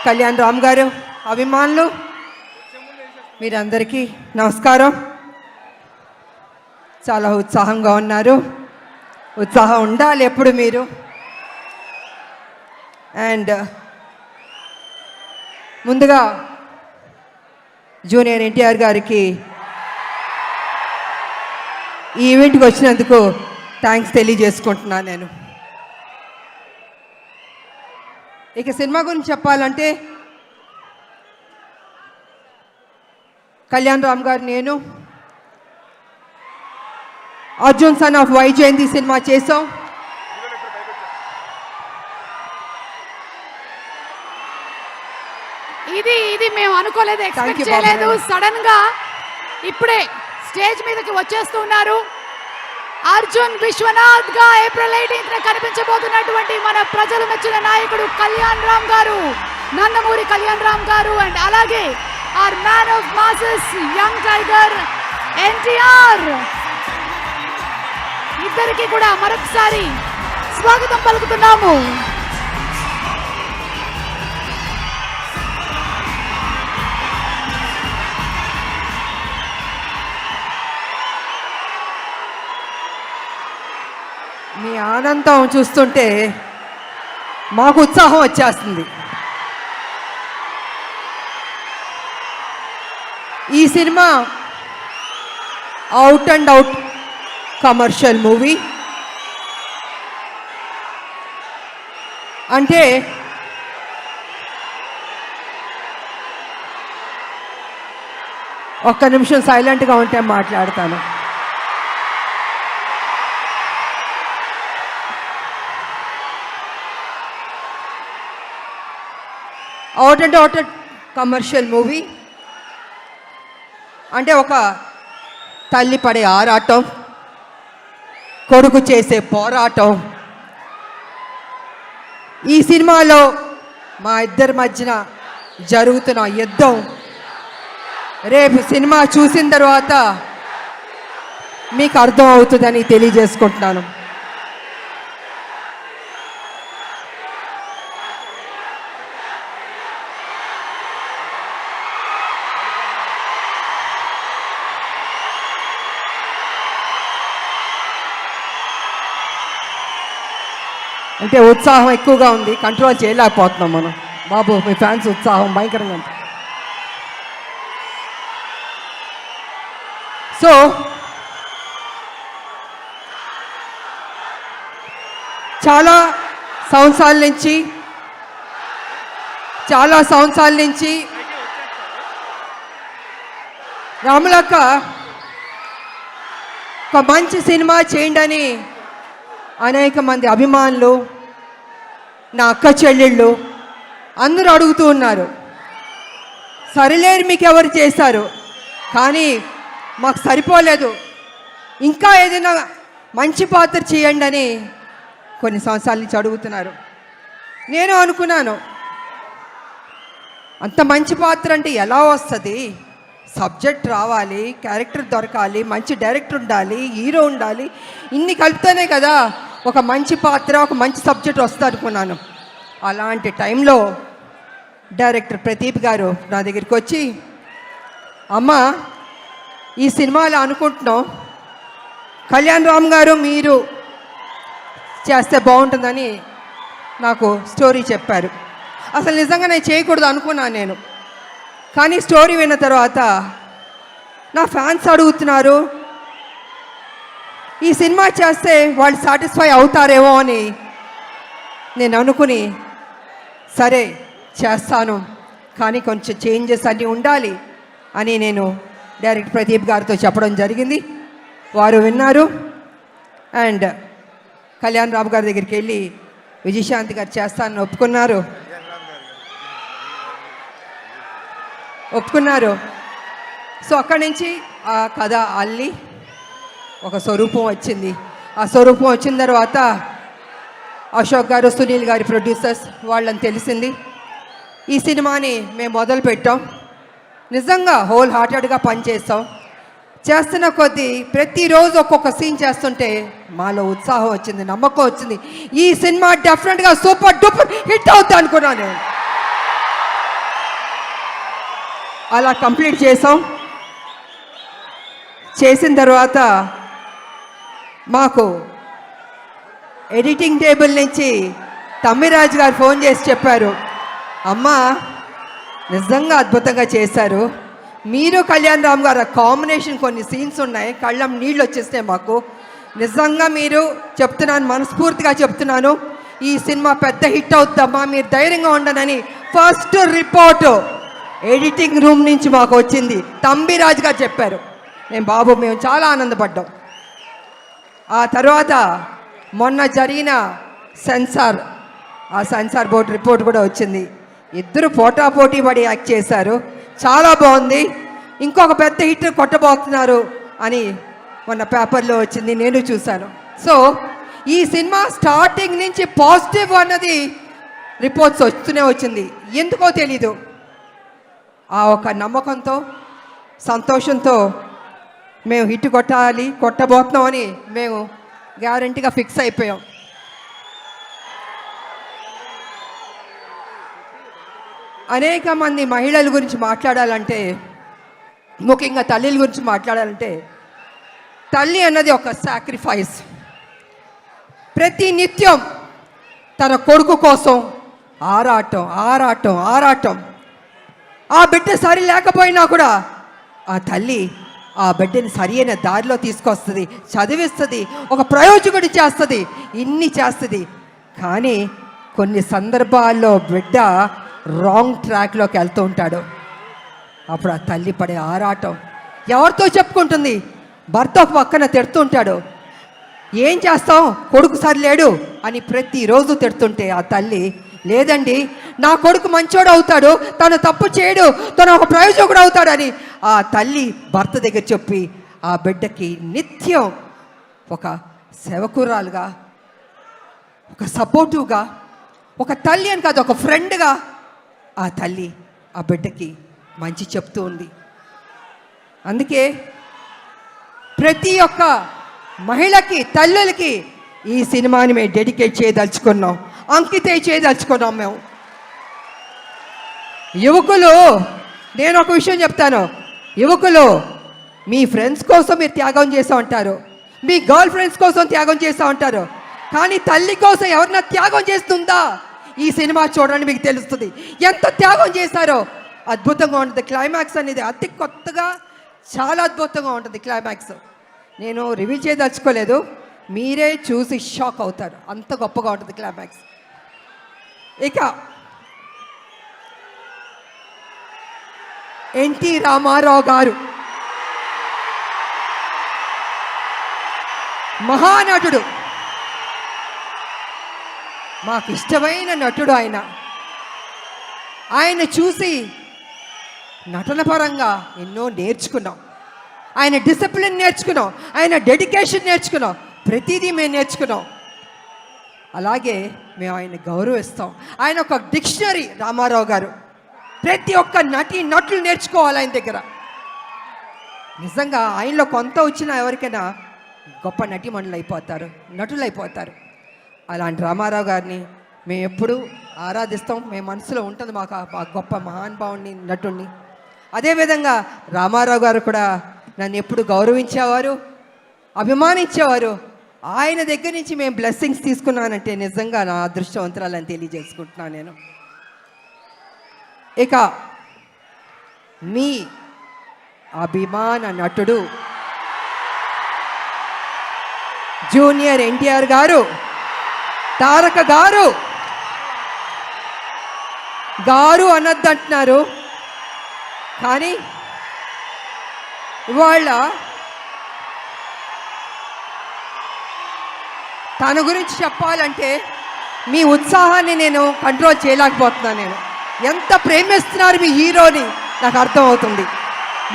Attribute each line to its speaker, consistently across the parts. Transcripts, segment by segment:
Speaker 1: కళ్యాణ్ రామ్ గారు, అభిమానులు మీరందరికీ నమస్కారం. చాలా ఉత్సాహంగా ఉన్నారు. ఉత్సాహం ఉండాలి ఎప్పుడు మీరు. అండ్ ముందుగా జూనియర్ ఎన్టీఆర్ గారికి ఈ ఈవెంట్కి వచ్చినందుకు థ్యాంక్స్ తెలియజేసుకుంటున్నాను నేను. ఇక సినిమా గురించి చెప్పాలంటే కళ్యాణ్ రామ్ గారు, నేను Arjun son of Vyjayanthi cinema చేసాం.
Speaker 2: ఇది మేము అనుకోలేదు, ఎక్స్పెక్ట్ చేయలేదు. సడన్ గా ఇప్పుడే స్టేజ్ మీదకి వచ్చేస్తున్నారు. అర్జున్ విశ్వనాథ్ గా ఏప్రిల్ 18న కనిపించబోతున్నటువంటి మన ప్రజలు మెచ్చిన నాయకుడు కళ్యాణ్ రామ్ గారు, నందమూరి కళ్యాణ్ రామ్ గారు. అండ్ అలాగే our man of masses young tiger NTR, ఇద్దరికి కూడా మరొకసారి స్వాగతం పలుకుతున్నాము.
Speaker 1: మీ ఆనందం చూస్తుంటే మాకు ఉత్సాహం వచ్చేస్తుంది. ఈ cinema out and out commercial movie. అంటే ఒక్క నిమిషం సైలెంట్గా ఉంటే మాట్లాడతాను. Out and out commercial movie అంటే ఒక తల్లి పడే ఆరాటం, కొడుకు చేసే పోరాటం. ఈ సినిమాలో మా ఇద్దరి మధ్యన జరుగుతున్న యుద్ధం రేపు సినిమా చూసిన తర్వాత మీకు అర్థం అవుతుందని తెలియజేసుకుంటున్నాను. అంటే ఉత్సాహం ఎక్కువగా ఉంది, కంట్రోల్ చేయలేకపోతున్నాం మనం. బాబు, మీ ఫ్యాన్స్ ఉత్సాహం భయంకరంగా ఉంది. సో చాలా సంవత్సరాల నుంచి రాములక్క ఒక మంచి సినిమా చేయండి అని అనేక మంది అభిమానులు, నా అక్క చెల్లెళ్ళు అందరూ అడుగుతూ ఉన్నారు. సరిలేరు మీకు ఎవరు చేశారు, కానీ మాకు సరిపోలేదు, ఇంకా ఏదైనా మంచి పాత్ర చేయండి అని కొన్ని సంవత్సరాల నుంచి అడుగుతున్నారు. నేను అనుకున్నాను, అంత మంచి పాత్ర అంటే ఎలా వస్తుంది? సబ్జెక్ట్ రావాలి, క్యారెక్టర్ దొరకాలి, మంచి డైరెక్టర్ ఉండాలి, హీరో ఉండాలి, ఇన్ని కలిపితేనే కదా ఒక మంచి పాత్ర, ఒక మంచి సబ్జెక్ట్ వస్తుంది అనుకున్నాను. అలాంటి టైంలో డైరెక్టర్ ప్రదీప్ గారు నా దగ్గరికి వచ్చి, అమ్మ ఈ సినిమాలో అనుకుంటున్నాం, కళ్యాణ్ రామ్ గారు మీరు చేస్తే బాగుంటుందని నాకు స్టోరీ చెప్పారు. అసలు నిజంగా నేను చేయకూడదు అనుకున్నాను నేను. కానీ స్టోరీ విన్న తర్వాత నా ఫ్యాన్స్ అడుగుతున్నారు, ఈ సినిమా చేస్తే వాళ్ళు సాటిస్ఫై అవుతారేమో అని నేను అనుకుని, సరే చేస్తాను, కానీ కొంచెం చేంజెస్ అన్నీ ఉండాలి అని నేను డైరెక్టర్ ప్రదీప్ గారితో చెప్పడం జరిగింది. వారు విన్నారు. అండ్ కళ్యాణ్ రామ్ గారి దగ్గరికి వెళ్ళి విజయశాంతి గారు చేస్తానని ఒప్పుకున్నారు. సో అక్కడి నుంచి ఆ కథ అల్లి ఒక స్వరూపం వచ్చింది. ఆ స్వరూపం వచ్చిన తర్వాత అశోక్ గారు, సునీల్ గారి ప్రొడ్యూసర్స్ వాళ్ళని తెలిసింది. ఈ సినిమాని మేము మొదలు పెట్టాం. నిజంగా హోల్ హార్టెడ్గా పనిచేస్తాం. చేస్తున్న కొద్దీ ప్రతిరోజు ఒక్కొక్క సీన్ చేస్తుంటే మాలో ఉత్సాహం వచ్చింది, నమ్మకం వచ్చింది. ఈ సినిమా డెఫినెట్గా సూపర్ డూపర్ హిట్ అవుతా అనుకున్నాను నేను. అలా కంప్లీట్ చేసిన తర్వాత మాకు ఎడిటింగ్ టేబుల్ నుంచి తమ్మిరాజు గారు ఫోన్ చేసి చెప్పారు, అమ్మా నిజంగా అద్భుతంగా చేశారు, మీరు కళ్యాణ్ రామ్ గారు కాంబినేషన్ కొన్ని సీన్స్ ఉన్నాయి, కళ్ళం నీళ్ళు వచ్చేస్తాయి మాకు, నిజంగా మీరు చెప్తున్నాను, మనస్ఫూర్తిగా చెప్తున్నాను, ఈ సినిమా పెద్ద హిట్ అవుద్దమ్మా, మీరు ధైర్యంగా ఉండనని ఫస్ట్ రిపోర్టు ఎడిటింగ్ రూమ్ నుంచి మాకు వచ్చింది. తమ్మిరాజు గారు చెప్పారు. మేము చాలా ఆనందపడ్డాం. ఆ తర్వాత మొన్న జరిగిన సెన్సార్ బోర్డు రిపోర్ట్ కూడా వచ్చింది. ఇద్దరు పోటాపోటీ పడి యాక్ట్ చేశారు, చాలా బాగుంది, ఇంకొక పెద్ద హిట్ కొట్టబోతున్నారు అని మొన్న పేపర్లో వచ్చింది, నేను చూశాను. సో ఈ సినిమా స్టార్టింగ్ నుంచి పాజిటివ్ అన్నది రిపోర్ట్స్ వస్తూనే వచ్చింది. ఎందుకో తెలీదు, ఆ ఒక నమ్మకంతో సంతోషంతో మేము హిట్ కొట్టబోతున్నామని మేము గ్యారంటీగా ఫిక్స్ అయిపోయాం. అనేక మంది మహిళల గురించి మాట్లాడాలంటే, ముఖ్యంగా తల్లిల గురించి మాట్లాడాలంటే, తల్లి అన్నది ఒక సాక్రిఫైస్. ప్రతి నిత్యం తన కొడుకు కోసం ఆరాటం. ఆ బిడ్డ సరి లేకపోయినా కూడా ఆ తల్లి ఆ బిడ్డని సరి అయిన దారిలో తీసుకొస్తుంది, చదివిస్తుంది, ఒక ప్రయోజకుడి చేస్తుంది, ఇన్ని చేస్తుంది. కానీ కొన్ని సందర్భాల్లో బిడ్డ రాంగ్ ట్రాక్లోకి వెళ్తూ ఉంటాడు. అప్పుడు ఆ తల్లి పడే ఆరాటం ఎవరితో చెప్పుకుంటుంది? భర్త ఒక పక్కన తిడుతుంటాడు, ఏం చేస్తాం కొడుకు సరిలేడు అని ప్రతిరోజు తిడుతుంటే ఆ తల్లి, లేదండి నా కొడుకు మంచోడు అవుతాడు, తను తప్పు చేయడు, తను ఒక ప్రయోజకుడు అవుతాడని ఆ తల్లి భర్త దగ్గర చెప్పి ఆ బిడ్డకి నిత్యం ఒక సేవకురాలుగా, ఒక సపోర్టివ్గా, ఒక తల్లి అని కాదు ఒక ఫ్రెండ్గా ఆ తల్లి ఆ బిడ్డకి మంచి చెప్తూ ఉంది. అందుకే ప్రతి ఒక్క మహిళకి, తల్లులకి ఈ సినిమాని మేము డెడికేట్ చేయదలుచుకున్నాం, అంకితం చేయదలుచుకున్నాం. మేము యువకులు, నేను ఒక విషయం చెప్తాను, యువకులు మీ ఫ్రెండ్స్ కోసం మీరు త్యాగం చేస్తూ ఉంటారు, మీ గర్ల్ ఫ్రెండ్స్ కోసం త్యాగం చేస్తూ ఉంటారు, కానీ తల్లి కోసం ఎవరన్నా త్యాగం చేస్తుందా? ఈ సినిమా చూడండి, మీకు తెలుస్తుంది ఎంత త్యాగం చేశారో. అద్భుతంగా ఉంటుంది క్లైమాక్స్ అనేది, అతి కొత్తగా చాలా అద్భుతంగా ఉంటుంది క్లైమాక్స్. నేను రివీల్ చేయదలుచుకోలేదు, మీరే చూసి షాక్ అవుతారు, అంత గొప్పగా ఉంటుంది క్లైమాక్స్. ఇక ఎన్టీ రామారావు గారు మహానటుడు, మాకు ఇష్టమైన నటుడు. ఆయన చూసి నటన పరంగా ఎన్నో నేర్చుకున్నాం, ఆయన డిసిప్లిన్ నేర్చుకున్నాం, ఆయన డెడికేషన్ నేర్చుకున్నాం, ప్రతిదీ మేము నేర్చుకున్నాం. అలాగే మేము ఆయన గౌరవిస్తాం. ఆయన ఒక డిక్షనరీ రామారావు గారు, ప్రతి ఒక్క నటులు నేర్చుకోవాలి ఆయన దగ్గర. నిజంగా ఆయనలో కొంత వచ్చినా ఎవరికైనా గొప్ప నటులు అయిపోతారు. అలాంటి రామారావు గారిని మేము ఎప్పుడూ ఆరాధిస్తాం, మేము మనసులో ఉంటుంది మాకు ఆ గొప్ప మహానుభావుని, నటుడిని. అదేవిధంగా రామారావు గారు కూడా నన్ను ఎప్పుడు గౌరవించేవారు, అభిమానించేవారు. ఆయన దగ్గర నుంచి మేము బ్లెస్సింగ్స్ తీసుకున్నానంటే నిజంగా నా అదృష్టవంతురాలని తెలియజేసుకుంటున్నాను నేను. ఇక మీ అభిమాన నటుడు జూనియర్ ఎన్టీఆర్ గారు, తారక గారు అనొద్దంటున్నారు, కానీ ఇవాళ తన గురించి చెప్పాలంటే మీ ఉత్సాహాన్ని నేను కంట్రోల్ చేయలేకపోతున్నాను. నేను ఎంత ప్రేమిస్తున్నారు మీ హీరోని నాకు అర్థమవుతుంది,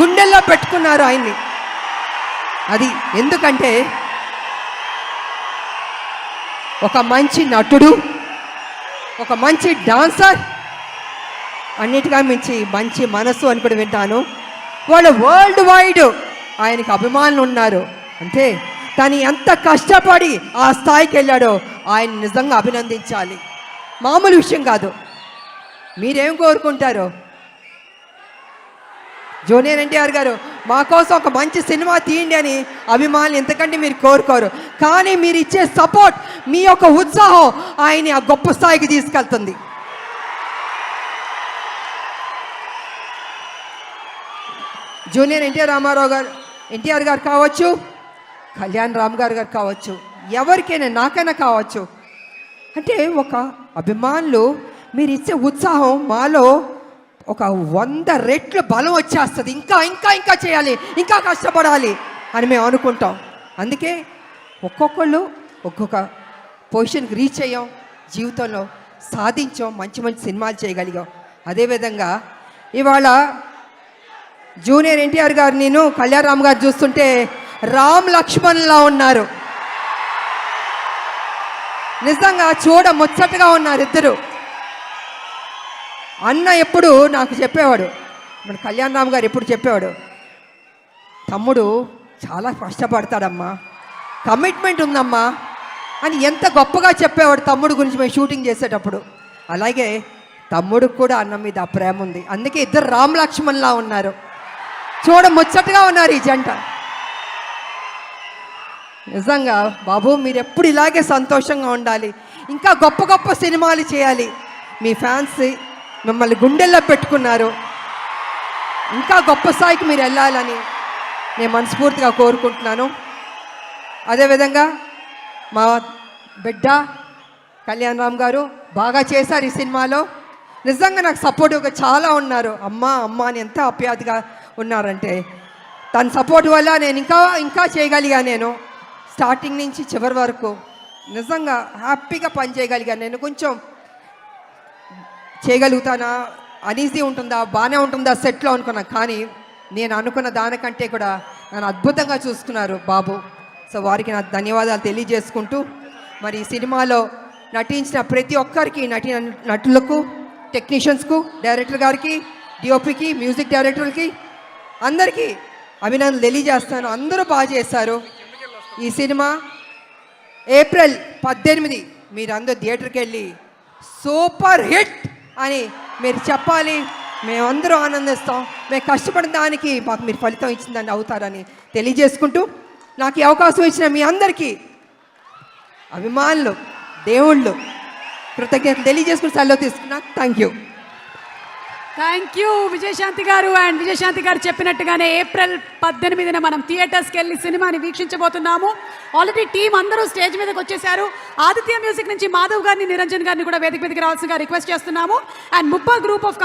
Speaker 1: గుండెల్లో పెట్టుకున్నారు ఆయన్ని. అది ఎందుకంటే ఒక మంచి నటుడు, ఒక మంచి డాన్సర్, అన్నిటిగా మించి మంచి మనసు అని కూడా వింటాను. వాళ్ళు వరల్డ్ వైడ్ ఆయనకి అభిమానులు ఉన్నారు. అంటే తను ఎంత కష్టపడి ఆ స్థాయికి వెళ్ళాడో ఆయన నిజంగా అభినందించాలి, మామూలు విషయం కాదు. మీరేం కోరుకుంటారో జూనియర్ ఎన్టీఆర్ గారు మా కోసం ఒక మంచి సినిమా తీయండి అని అభిమానులు ఎంతకంటే మీరు కోరుకోరు. కానీ మీరు ఇచ్చే సపోర్ట్, మీ యొక్క ఉత్సాహం ఆయన్ని ఆ గొప్ప స్థాయికి తీసుకెళ్తుంది. జూనియర్ ఎన్టీఆర్ గారు కావచ్చు, కళ్యాణ్ రామ్ గారు కావచ్చు, ఎవరికైనా నాకైనా కావచ్చు. అంటే ఒక అభిమానులు మీరు ఇచ్చే ఉత్సాహం మాలో ఒక 100 రెట్లు బలం వచ్చేస్తుంది. ఇంకా ఇంకా ఇంకా చేయాలి, ఇంకా కష్టపడాలి అని మేము అనుకుంటాం. అందుకే ఒక్కొక్కళ్ళు ఒక్కొక్క పొజిషన్కి రీచ్ అయ్యాం, జీవితంలో సాధించాం, మంచి మంచి సినిమాలు చేయగలిగాం. అదేవిధంగా ఇవాళ జూనియర్ ఎన్టీఆర్ గారు, నేను కళ్యాణ్ రామ్ గారు చూస్తుంటే రామ్ లక్ష్మణ్లా ఉన్నారు. నిజంగా చూడ ముచ్చటగా ఉన్నారు ఇద్దరు. అన్న ఎప్పుడు నాకు చెప్పేవాడు, మన కళ్యాణ్ రామ్ గారు ఎప్పుడు చెప్పేవాడు, తమ్ముడు చాలా కష్టపడతాడమ్మా, కమిట్మెంట్ ఉందమ్మా అని ఎంత గొప్పగా చెప్పేవాడు తమ్ముడు గురించి మేము షూటింగ్ చేసేటప్పుడు. అలాగే తమ్ముడికి కూడా అన్న మీద ఆ ప్రేమ ఉంది. అందుకే ఇద్దరు రామ్ లక్ష్మణ్లా ఉన్నారు, చూడ ముచ్చటగా ఉన్నారు ఈ జంట. నిజంగా బాబు మీరు ఎప్పుడు ఇలాగే సంతోషంగా ఉండాలి, ఇంకా గొప్ప గొప్ప సినిమాలు చేయాలి. మీ ఫ్యాన్స్ మిమ్మల్ని గుండెల్లో పెట్టుకున్నారు, ఇంకా గొప్ప స్థాయికి మీరు వెళ్ళాలని నేను మనస్ఫూర్తిగా కోరుకుంటున్నాను. అదేవిధంగా మా బిడ్డ కళ్యాణ్ రామ్ గారు బాగా చేశారు ఈ సినిమాలో. నిజంగా నాకు సపోర్టివ్గా చాలా ఉన్నారు. అమ్మ అని ఎంత ఆప్యాయతగా ఉన్నారంటే, తన సపోర్ట్ వల్ల నేను ఇంకా ఇంకా చేయగలిగా. నేను స్టార్టింగ్ నుంచి చివరి వరకు నిజంగా హ్యాపీగా పనిచేయగలిగాను. నేను కొంచెం చేయగలుగుతానా, అనీజీ ఉంటుందా, బాగానే ఉంటుందా సెట్లో అనుకున్నా. కానీ నేను అనుకున్న దానికంటే కూడా నన్ను అద్భుతంగా చూసుకున్నారు బాబు. సో వారికి నా ధన్యవాదాలు తెలియజేసుకుంటూ, మరి ఈ సినిమాలో నటించిన ప్రతి ఒక్కరికి, నటులకు, టెక్నీషియన్స్కు, డైరెక్టర్ గారికి, డిఓపికి, మ్యూజిక్ డైరెక్టర్కి అందరికీ అభినందనలు తెలియజేస్తాను. అందరూ బాగా చేశారు. ఈ సినిమా ఏప్రిల్ 18 మీరందరూ థియేటర్కి వెళ్ళి సూపర్ హిట్ అని మీరు చెప్పాలి. మేమందరూ ఆనందిస్తాం. మేము కష్టపడిన దానికి మాకు మీరు ఫలితం ఇచ్చిందని అవుతారని తెలియజేసుకుంటూ, నాకు ఈ అవకాశం ఇచ్చిన మీ అందరికీ అభిమానులు, దేవుళ్ళు కృతజ్ఞతలు తెలియజేసుకుని సెలవు తీసుకున్నా.
Speaker 2: థ్యాంక్ యూ విజయశాంతి గారు. అండ్ విజయశాంతి గారు చెప్పినట్టుగానే ఏప్రిల్ 18 మనం థియేటర్స్కి వెళ్ళి సినిమాని వీక్షించబోతున్నాము. ఆల్రెడీ టీం అందరూ స్టేజ్ మీదకి వచ్చేసారు. ఆదిత్య మ్యూజిక్ నుంచి మాధవ్ గారిని, నిరంజన్ గారిని కూడా వేదిక మీదకి రావాల్సిందిగా రిక్వెస్ట్ చేస్తున్నాము. And Muppa group of